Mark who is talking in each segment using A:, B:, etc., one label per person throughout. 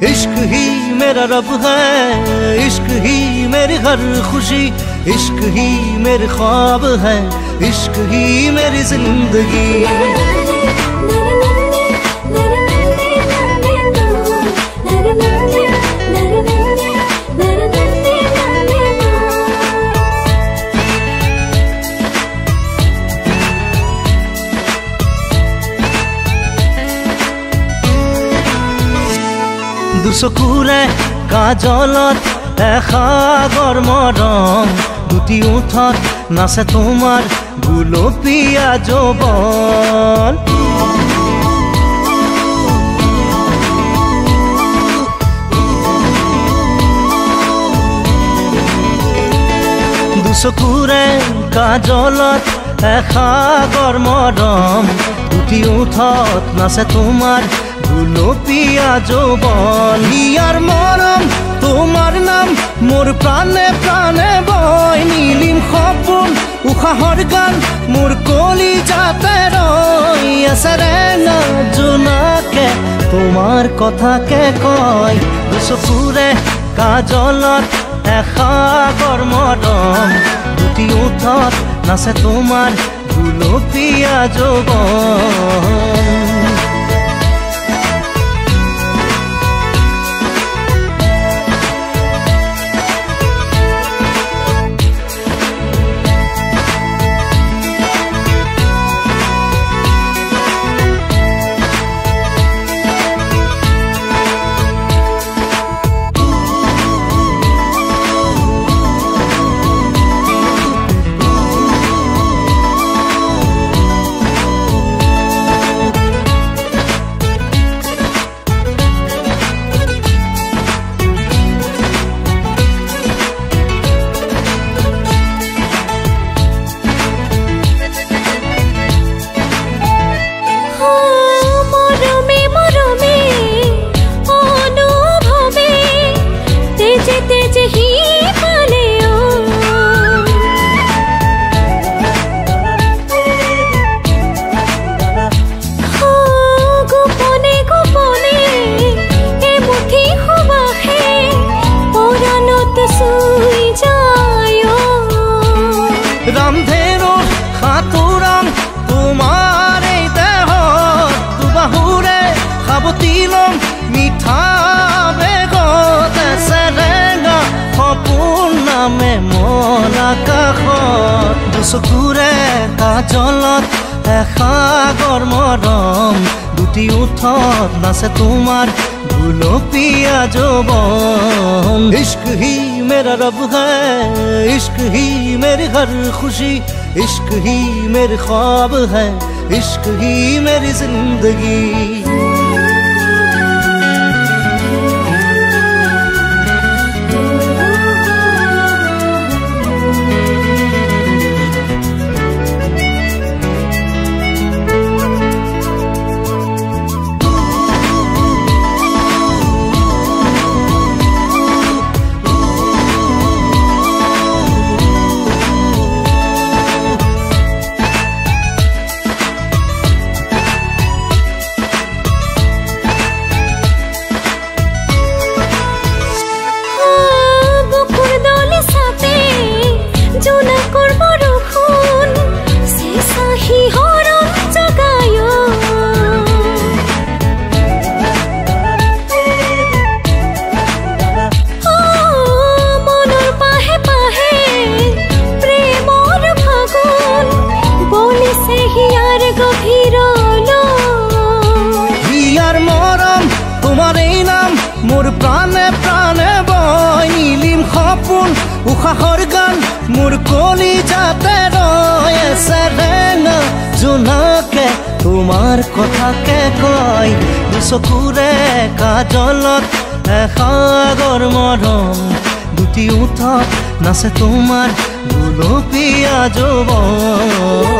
A: इश्क ही मेरा रब है, इश्क ही मेरी हर खुशी, इश्क ही मेरे ख्वाब है, इश्क ही मेरी जिंदगी। দুচকুৰে কাজলত এসাগৰ মৰম, দুটি ওঠত নাচে তোমাৰ গুলপীয়া যৌৱন। দুচকুৰে কাজলত এসাগৰ মৰম, দুটি ওঠত নাচে তোমাৰ গুলপীয়া যৌৱন। ইয়াৰ মৰম তোমাৰ নাম মোৰ প্ৰাণে প্ৰাণে বয়, নীলিম সপোন উশাহৰ গান মোৰ কলিজাতে ৰৈ আছে ৰেঙা জোনাকে তোমাৰ কথাকে কয়। দুচকুৰে কাজলত এসাগৰ মৰম, দুটি ওঠত নাচে তোমাৰ গুলপীয়া যৌৱন। ৰামধেনুৰ সাঁতোৰাং তোমাৰ এই দেহত, দুবাহুৰে সাৱটি লম মিঠা বেগত, চেৰেঙা সপোন নামে মন আকাশত। দুচকুৰে কাজলত এসাগৰ মৰম, দুটি ওঠত নাচে তোমাৰ गुलोपिया যৌৱন। इश्क ही मेरा रब है, इश्क ही मेरी हर खुशी, इश्क ही मेरे ख्वाब है, इश्क ही मेरी जिंदगी। मोर प्राणे प्राणे बय नीलिम सपन उषाहर गान मोर कलिजाते रय सेरेना जोनाके तुमार कथाके कय दुचकुरे काजलत सागर मरम दुटी उठत नाचे तुमार गुलपीया যৌৱন।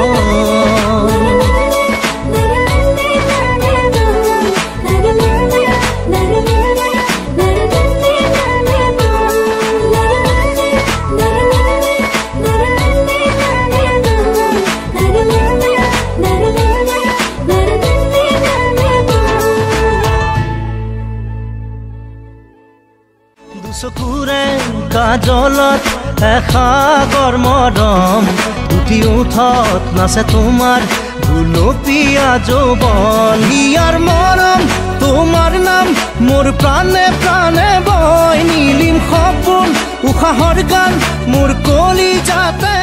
A: চকুৰে কাজলত এসাগৰ মৰম উঠি উঠত নাচে তোমাৰ গুলপীয়া যৌৱন ইয়াৰ মৰম তোমাৰ নাম মোৰ প্ৰাণে প্ৰাণে বয় নীলিম সপোন উশাহৰ গান মোৰ কলিজাতে